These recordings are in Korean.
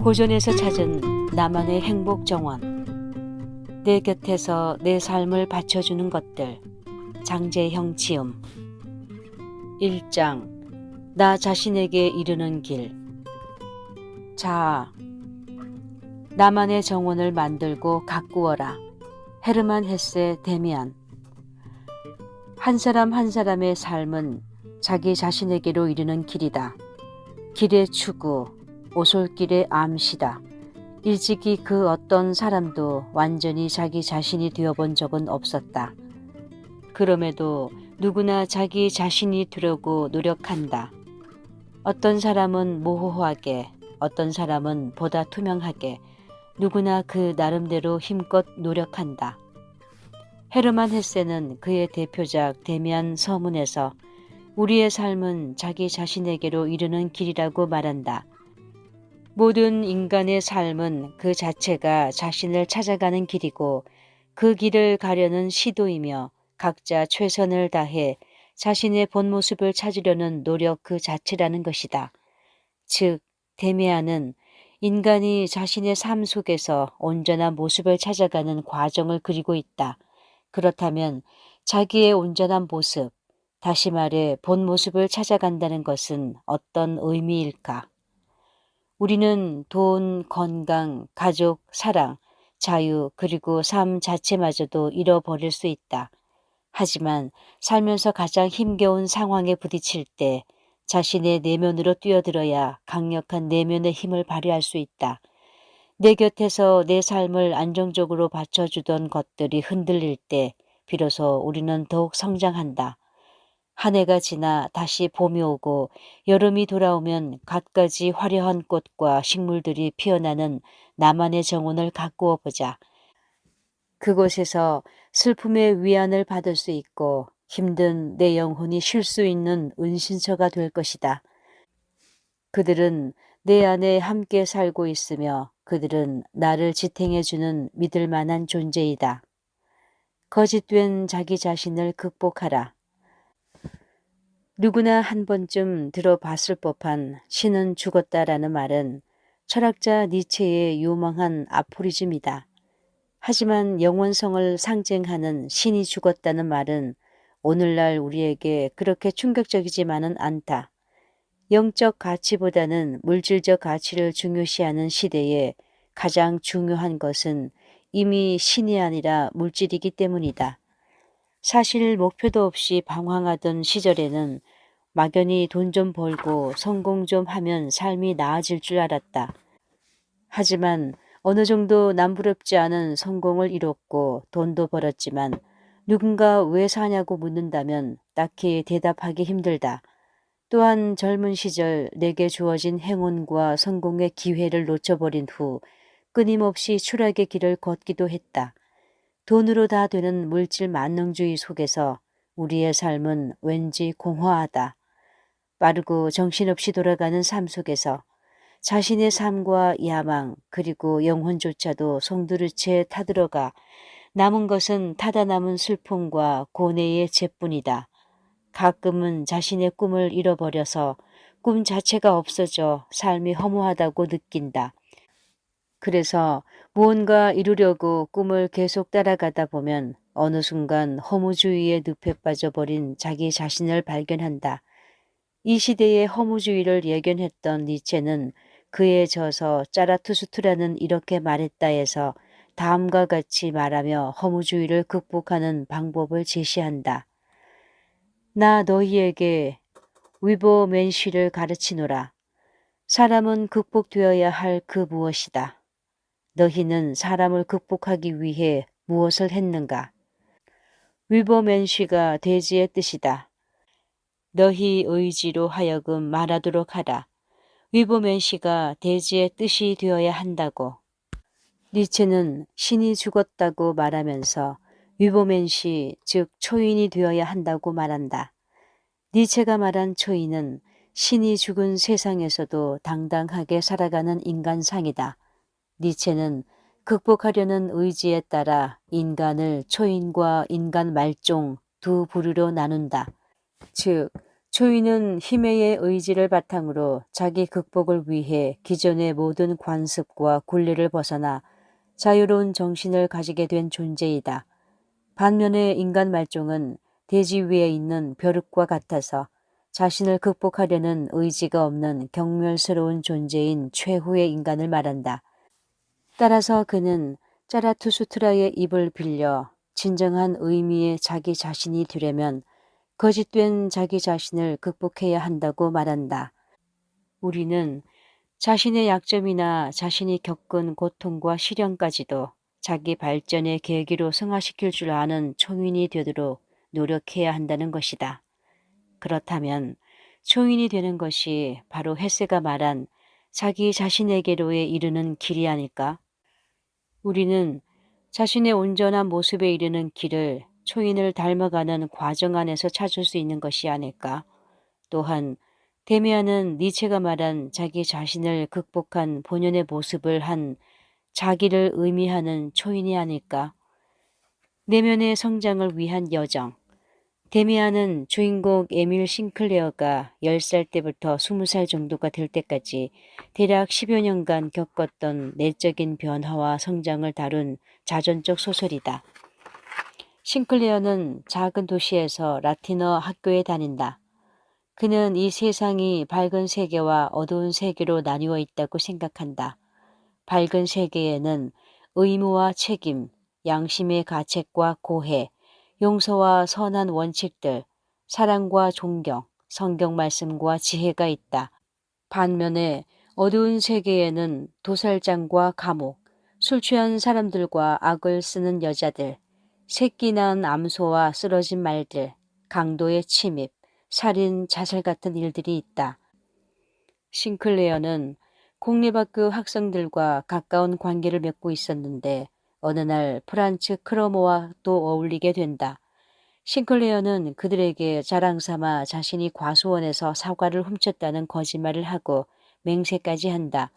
고전에서 찾은 나만의 행복 정원. 내 곁에서 내 삶을 받쳐주는 것들. 장제형 지음. 1장. 나 자신에게 이르는 길. 자, 나만의 정원을 만들고 가꾸어라. 헤르만 헤세 데미안. 한 사람 한 사람의 삶은 자기 자신에게로 이르는 길이다. 길의 추구, 오솔길의 암시다. 일찍이 그 어떤 사람도 완전히 자기 자신이 되어본 적은 없었다. 그럼에도 누구나 자기 자신이 되려고 노력한다. 어떤 사람은 모호하게, 어떤 사람은 보다 투명하게, 누구나 그 나름대로 힘껏 노력한다. 헤르만 헤세는 그의 대표작 데미안 서문에서 우리의 삶은 자기 자신에게로 이르는 길이라고 말한다. 모든 인간의 삶은 그 자체가 자신을 찾아가는 길이고 그 길을 가려는 시도이며 각자 최선을 다해 자신의 본 모습을 찾으려는 노력 그 자체라는 것이다. 즉, 데미안은 인간이 자신의 삶 속에서 온전한 모습을 찾아가는 과정을 그리고 있다. 그렇다면 자기의 온전한 모습, 다시 말해 본 모습을 찾아간다는 것은 어떤 의미일까? 우리는 돈, 건강, 가족, 사랑, 자유, 그리고 삶 자체마저도 잃어버릴 수 있다. 하지만 살면서 가장 힘겨운 상황에 부딪힐 때 자신의 내면으로 뛰어들어야 강력한 내면의 힘을 발휘할 수 있다. 내 곁에서 내 삶을 안정적으로 받쳐주던 것들이 흔들릴 때 비로소 우리는 더욱 성장한다. 한 해가 지나 다시 봄이 오고 여름이 돌아오면 갖가지 화려한 꽃과 식물들이 피어나는 나만의 정원을 가꾸어 보자. 그곳에서 슬픔의 위안을 받을 수 있고 힘든 내 영혼이 쉴 수 있는 은신처가 될 것이다. 그들은 내 안에 함께 살고 있으며 그들은 나를 지탱해주는 믿을 만한 존재이다. 거짓된 자기 자신을 극복하라. 누구나 한 번쯤 들어봤을 법한 신은 죽었다라는 말은 철학자 니체의 유명한 아포리즘이다. 하지만 영원성을 상징하는 신이 죽었다는 말은 오늘날 우리에게 그렇게 충격적이지만은 않다. 영적 가치보다는 물질적 가치를 중요시하는 시대에 가장 중요한 것은 이미 신이 아니라 물질이기 때문이다. 사실 목표도 없이 방황하던 시절에는 막연히 돈 좀 벌고 성공 좀 하면 삶이 나아질 줄 알았다. 하지만 어느 정도 남부럽지 않은 성공을 이뤘고 돈도 벌었지만 누군가 왜 사냐고 묻는다면 딱히 대답하기 힘들다. 또한 젊은 시절 내게 주어진 행운과 성공의 기회를 놓쳐버린 후 끊임없이 추락의 길을 걷기도 했다. 돈으로 다 되는 물질 만능주의 속에서 우리의 삶은 왠지 공허하다. 빠르고 정신없이 돌아가는 삶 속에서 자신의 삶과 야망 그리고 영혼조차도 송두리째 타들어가 남은 것은 타다 남은 슬픔과 고뇌의 죄뿐이다. 가끔은 자신의 꿈을 잃어버려서 꿈 자체가 없어져 삶이 허무하다고 느낀다. 그래서 무언가 이루려고 꿈을 계속 따라가다 보면 어느 순간 허무주의의 늪에 빠져버린 자기 자신을 발견한다. 이 시대의 허무주의를 예견했던 니체는 그에 져서 짜라투스트라는 이렇게 말했다 해서 다음과 같이 말하며 허무주의를 극복하는 방법을 제시한다. 나 너희에게 위보맨쉬를 가르치노라. 사람은 극복되어야 할 그 무엇이다. 너희는 사람을 극복하기 위해 무엇을 했는가? 위버맨쉬가 대지의 뜻이다. 너희 의지로 하여금 말하도록 하라. 위버맨쉬가 대지의 뜻이 되어야 한다고. 니체는 신이 죽었다고 말하면서 위버맨쉬 즉 초인이 되어야 한다고 말한다. 니체가 말한 초인은 신이 죽은 세상에서도 당당하게 살아가는 인간상이다. 니체는 극복하려는 의지에 따라 인간을 초인과 인간 말종 두 부류로 나눈다. 즉 초인은 힘의 의지를 바탕으로 자기 극복을 위해 기존의 모든 관습과 굴레를 벗어나 자유로운 정신을 가지게 된 존재이다. 반면에 인간 말종은 대지 위에 있는 벼룩과 같아서 자신을 극복하려는 의지가 없는 경멸스러운 존재인 최후의 인간을 말한다. 따라서 그는 짜라투스트라의 입을 빌려 진정한 의미의 자기 자신이 되려면 거짓된 자기 자신을 극복해야 한다고 말한다. 우리는 자신의 약점이나 자신이 겪은 고통과 시련까지도 자기 발전의 계기로 승화시킬 줄 아는 총인이 되도록 노력해야 한다는 것이다. 그렇다면 총인이 되는 것이 바로 헤세가 말한 자기 자신에게로의 이르는 길이 아닐까? 우리는 자신의 온전한 모습에 이르는 길을 초인을 닮아가는 과정 안에서 찾을 수 있는 것이 아닐까? 또한 데미안은 니체가 말한 자기 자신을 극복한 본연의 모습을 한 자기를 의미하는 초인이 아닐까? 내면의 성장을 위한 여정. 데미안은 주인공 에밀 싱클레어가 10살 때부터 20살 정도가 될 때까지 대략 10여 년간 겪었던 내적인 변화와 성장을 다룬 자전적 소설이다. 싱클레어는 작은 도시에서 라틴어 학교에 다닌다. 그는 이 세상이 밝은 세계와 어두운 세계로 나뉘어 있다고 생각한다. 밝은 세계에는 의무와 책임, 양심의 가책과 고해, 용서와 선한 원칙들, 사랑과 존경, 성경 말씀과 지혜가 있다. 반면에 어두운 세계에는 도살장과 감옥, 술 취한 사람들과 악을 쓰는 여자들, 새끼 낳은 암소와 쓰러진 말들, 강도의 침입, 살인, 자살 같은 일들이 있다. 싱클레어는 공립학교 학생들과 가까운 관계를 맺고 있었는데 어느 날 프란츠 크로모와 또 어울리게 된다. 싱클레어는 그들에게 자랑삼아 자신이 과수원에서 사과를 훔쳤다는 거짓말을 하고 맹세까지 한다.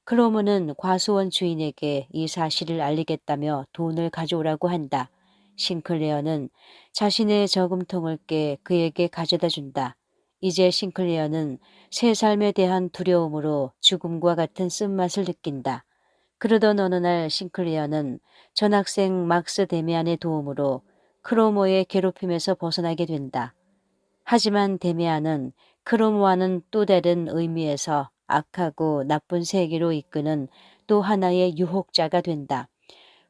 크로모는 과수원 주인에게 이 사실을 알리겠다며 돈을 가져오라고 한다. 싱클레어는 자신의 저금통을 깨 그에게 가져다 준다. 이제 싱클레어는 새 삶에 대한 두려움으로 죽음과 같은 쓴맛을 느낀다. 그러던 어느 날 싱클레어는 전학생 막스 데미안의 도움으로 크로모의 괴롭힘에서 벗어나게 된다. 하지만 데미안은 크로모와는 또 다른 의미에서 악하고 나쁜 세계로 이끄는 또 하나의 유혹자가 된다.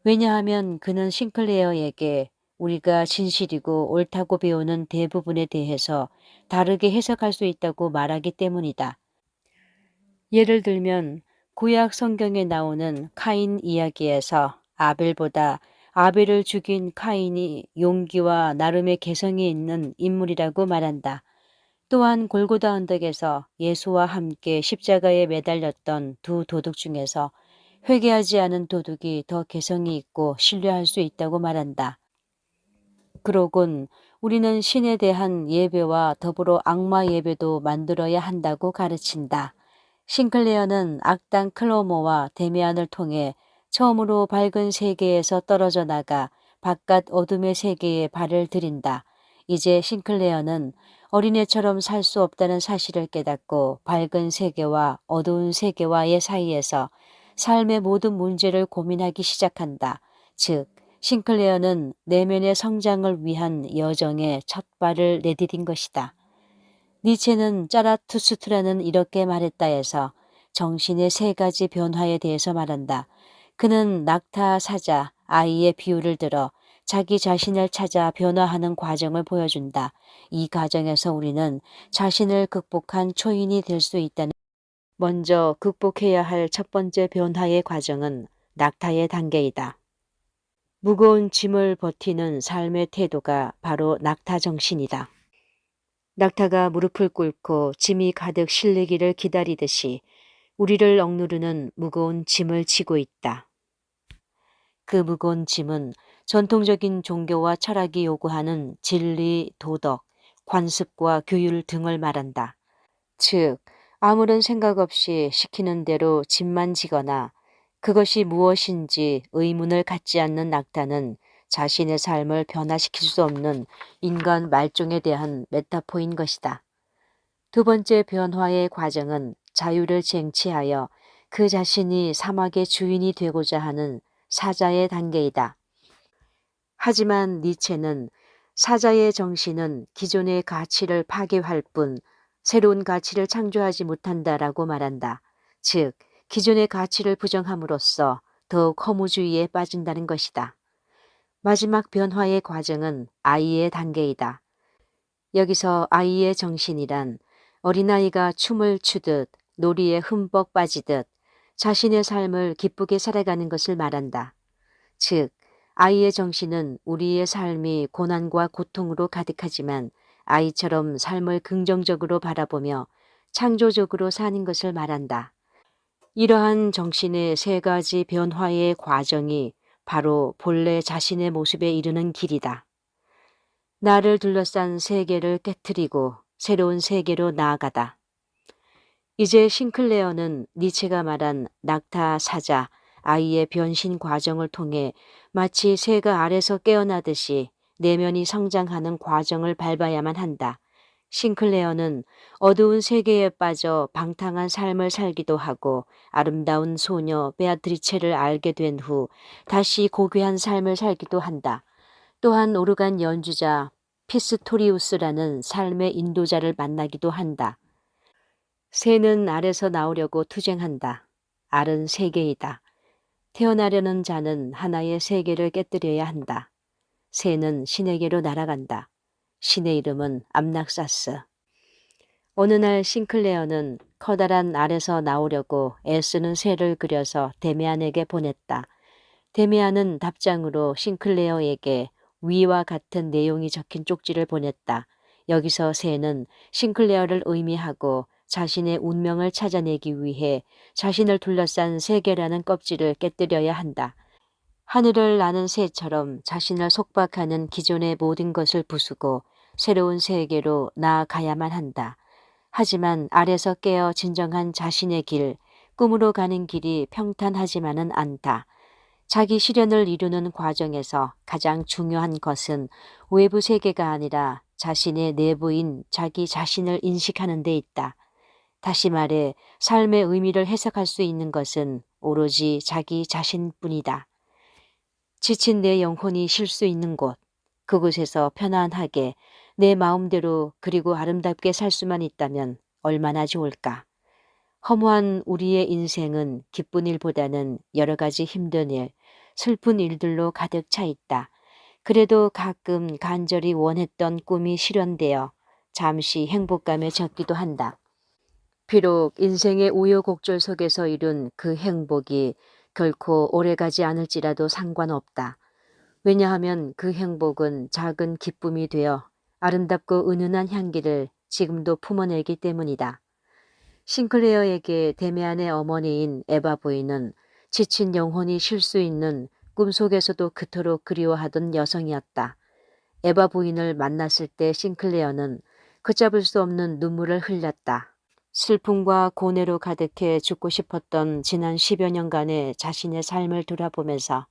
왜냐하면 그는 싱클레어에게 우리가 진실이고 옳다고 배우는 대부분에 대해서 다르게 해석할 수 있다고 말하기 때문이다. 예를 들면 구약 성경에 나오는 카인 이야기에서 아벨보다 아벨을 죽인 카인이 용기와 나름의 개성이 있는 인물이라고 말한다. 또한 골고다 언덕에서 예수와 함께 십자가에 매달렸던 두 도둑 중에서 회개하지 않은 도둑이 더 개성이 있고 신뢰할 수 있다고 말한다. 그러곤 우리는 신에 대한 예배와 더불어 악마 예배도 만들어야 한다고 가르친다. 싱클레어는 악당 클로모와 데미안을 통해 처음으로 밝은 세계에서 떨어져 나가 바깥 어둠의 세계에 발을 들인다. 이제 싱클레어는 어린애처럼 살 수 없다는 사실을 깨닫고 밝은 세계와 어두운 세계와의 사이에서 삶의 모든 문제를 고민하기 시작한다. 즉, 싱클레어는 내면의 성장을 위한 여정에 첫 발을 내디딘 것이다. 니체는 짜라투스트라는 이렇게 말했다 해서 정신의 세 가지 변화에 대해서 말한다. 그는 낙타, 사자, 아이의 비유를 들어 자기 자신을 찾아 변화하는 과정을 보여준다. 이 과정에서 우리는 자신을 극복한 초인이 될 수 있다는. 먼저 극복해야 할 첫 번째 변화의 과정은 낙타의 단계이다. 무거운 짐을 버티는 삶의 태도가 바로 낙타 정신이다. 낙타가 무릎을 꿇고 짐이 가득 실리기를 기다리듯이 우리를 억누르는 무거운 짐을 지고 있다. 그 무거운 짐은 전통적인 종교와 철학이 요구하는 진리, 도덕, 관습과 규율 등을 말한다. 즉, 아무런 생각 없이 시키는 대로 짐만 지거나 그것이 무엇인지 의문을 갖지 않는 낙타는 자신의 삶을 변화시킬 수 없는 인간 말종에 대한 메타포인 것이다. 두 번째 변화의 과정은 자유를 쟁취하여 그 자신이 사막의 주인이 되고자 하는 사자의 단계이다. 하지만 니체는 사자의 정신은 기존의 가치를 파괴할 뿐 새로운 가치를 창조하지 못한다라고 말한다. 즉, 기존의 가치를 부정함으로써 더욱 허무주의에 빠진다는 것이다. 마지막 변화의 과정은 아이의 단계이다. 여기서 아이의 정신이란 어린아이가 춤을 추듯 놀이에 흠뻑 빠지듯 자신의 삶을 기쁘게 살아가는 것을 말한다. 즉, 아이의 정신은 우리의 삶이 고난과 고통으로 가득하지만 아이처럼 삶을 긍정적으로 바라보며 창조적으로 사는 것을 말한다. 이러한 정신의 세 가지 변화의 과정이 바로 본래 자신의 모습에 이르는 길이다. 나를 둘러싼 세계를 깨트리고 새로운 세계로 나아가다. 이제 싱클레어는 니체가 말한 낙타 사자, 아이의 변신 과정을 통해 마치 새가 알에서 깨어나듯이 내면이 성장하는 과정을 밟아야만 한다. 싱클레어는 어두운 세계에 빠져 방탕한 삶을 살기도 하고 아름다운 소녀 베아트리체를 알게 된 후 다시 고귀한 삶을 살기도 한다. 또한 오르간 연주자 피스토리우스라는 삶의 인도자를 만나기도 한다. 새는 알에서 나오려고 투쟁한다. 알은 세계이다. 태어나려는 자는 하나의 세계를 깨뜨려야 한다. 새는 신에게로 날아간다. 신의 이름은 암낙사스. 어느 날 싱클레어는 커다란 알에서 나오려고 애쓰는 새를 그려서 데미안에게 보냈다. 데미안은 답장으로 싱클레어에게 위와 같은 내용이 적힌 쪽지를 보냈다. 여기서 새는 싱클레어를 의미하고 자신의 운명을 찾아내기 위해 자신을 둘러싼 세계라는 껍질을 깨뜨려야 한다. 하늘을 나는 새처럼 자신을 속박하는 기존의 모든 것을 부수고 새로운 세계로 나아가야만 한다. 하지만 알에서 깨어 진정한 자신의 길, 꿈으로 가는 길이 평탄하지만은 않다. 자기 실현을 이루는 과정에서 가장 중요한 것은 외부 세계가 아니라 자신의 내부인 자기 자신을 인식하는 데 있다. 다시 말해 삶의 의미를 해석할 수 있는 것은 오로지 자기 자신뿐이다. 지친 내 영혼이 쉴 수 있는 곳, 그곳에서 편안하게 내 마음대로 그리고 아름답게 살 수만 있다면 얼마나 좋을까. 허무한 우리의 인생은 기쁜 일보다는 여러 가지 힘든 일, 슬픈 일들로 가득 차 있다. 그래도 가끔 간절히 원했던 꿈이 실현되어 잠시 행복감에 젖기도 한다. 비록 인생의 우여곡절 속에서 이룬 그 행복이 결코 오래가지 않을지라도 상관없다. 왜냐하면 그 행복은 작은 기쁨이 되어 아름답고 은은한 향기를 지금도 품어내기 때문이다. 싱클레어에게 데미안의 어머니인 에바 부인은 지친 영혼이 쉴 수 있는 꿈속에서도 그토록 그리워하던 여성이었다. 에바 부인을 만났을 때 싱클레어는 걷잡을 수 없는 눈물을 흘렸다. 슬픔과 고뇌로 가득해 죽고 싶었던 지난 10여 년간의 자신의 삶을 돌아보면서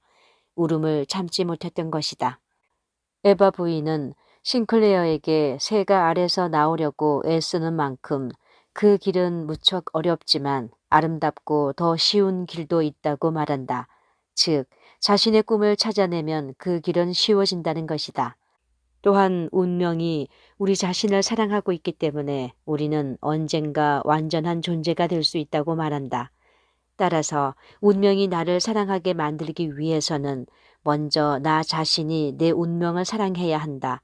울음을 참지 못했던 것이다. 에바 부인은 싱클레어에게 새가 알에서 나오려고 애쓰는 만큼 그 길은 무척 어렵지만 아름답고 더 쉬운 길도 있다고 말한다. 즉, 자신의 꿈을 찾아내면 그 길은 쉬워진다는 것이다. 또한 운명이 우리 자신을 사랑하고 있기 때문에 우리는 언젠가 완전한 존재가 될 수 있다고 말한다. 따라서 운명이 나를 사랑하게 만들기 위해서는 먼저 나 자신이 내 운명을 사랑해야 한다.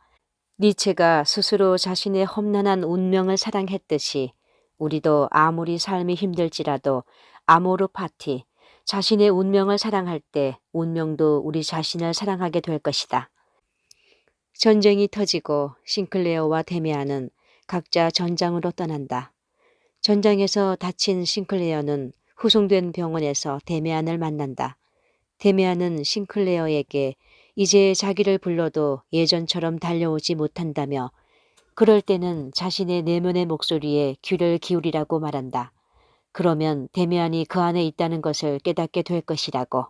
니체가 스스로 자신의 험난한 운명을 사랑했듯이 우리도 아무리 삶이 힘들지라도 아모르 파티, 자신의 운명을 사랑할 때 운명도 우리 자신을 사랑하게 될 것이다. 전쟁이 터지고 싱클레어와 데미안은 각자 전장으로 떠난다. 전장에서 다친 싱클레어는 후송된 병원에서 데미안을 만난다. 데미안은 싱클레어에게 이제 자기를 불러도 예전처럼 달려오지 못한다며 그럴 때는 자신의 내면의 목소리에 귀를 기울이라고 말한다. 그러면 데미안이 그 안에 있다는 것을 깨닫게 될 것이라고.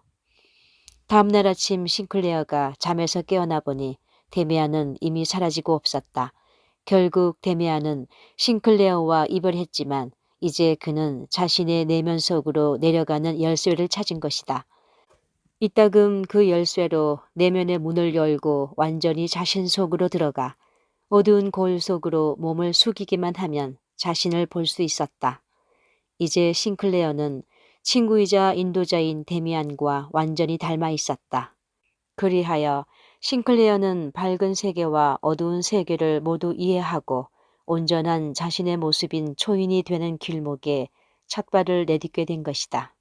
다음날 아침 싱클레어가 잠에서 깨어나 보니 데미안은 이미 사라지고 없었다. 결국 데미안은 싱클레어와 이별했지만 이제 그는 자신의 내면 속으로 내려가는 열쇠를 찾은 것이다. 이따금 그 열쇠로 내면의 문을 열고 완전히 자신 속으로 들어가 어두운 거울 속으로 몸을 숙이기만 하면 자신을 볼 수 있었다. 이제 싱클레어는 친구이자 인도자인 데미안과 완전히 닮아 있었다. 그리하여 싱클레어는 밝은 세계와 어두운 세계를 모두 이해하고 온전한 자신의 모습인 초인이 되는 길목에 첫발을 내딛게 된 것이다.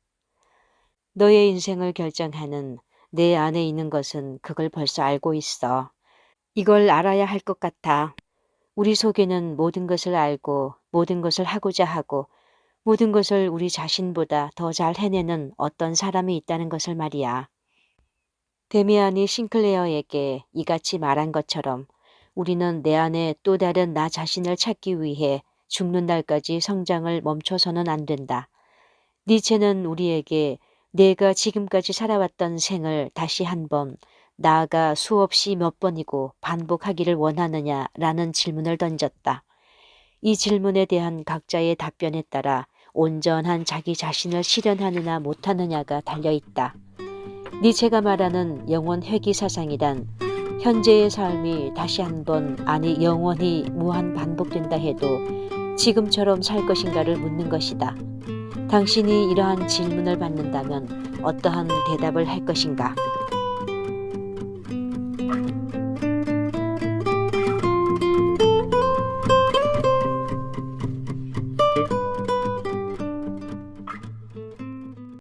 너의 인생을 결정하는 내 안에 있는 것은 그걸 벌써 알고 있어. 이걸 알아야 할 것 같아. 우리 속에는 모든 것을 알고 모든 것을 하고자 하고 모든 것을 우리 자신보다 더 잘 해내는 어떤 사람이 있다는 것을 말이야. 데미안이 싱클레어에게 이같이 말한 것처럼 우리는 내 안에 또 다른 나 자신을 찾기 위해 죽는 날까지 성장을 멈춰서는 안 된다. 니체는 우리에게 내가 지금까지 살아왔던 생을 다시 한번 나아가 수없이 몇 번이고 반복하기를 원하느냐라는 질문을 던졌다. 이 질문에 대한 각자의 답변에 따라 온전한 자기 자신을 실현하느냐 못하느냐가 달려있다. 니체가 말하는 영원 회귀 사상이란 현재의 삶이 다시 한번 아니 영원히 무한 반복된다 해도 지금처럼 살 것인가를 묻는 것이다. 당신이 이러한 질문을 받는다면 어떠한 대답을 할 것인가?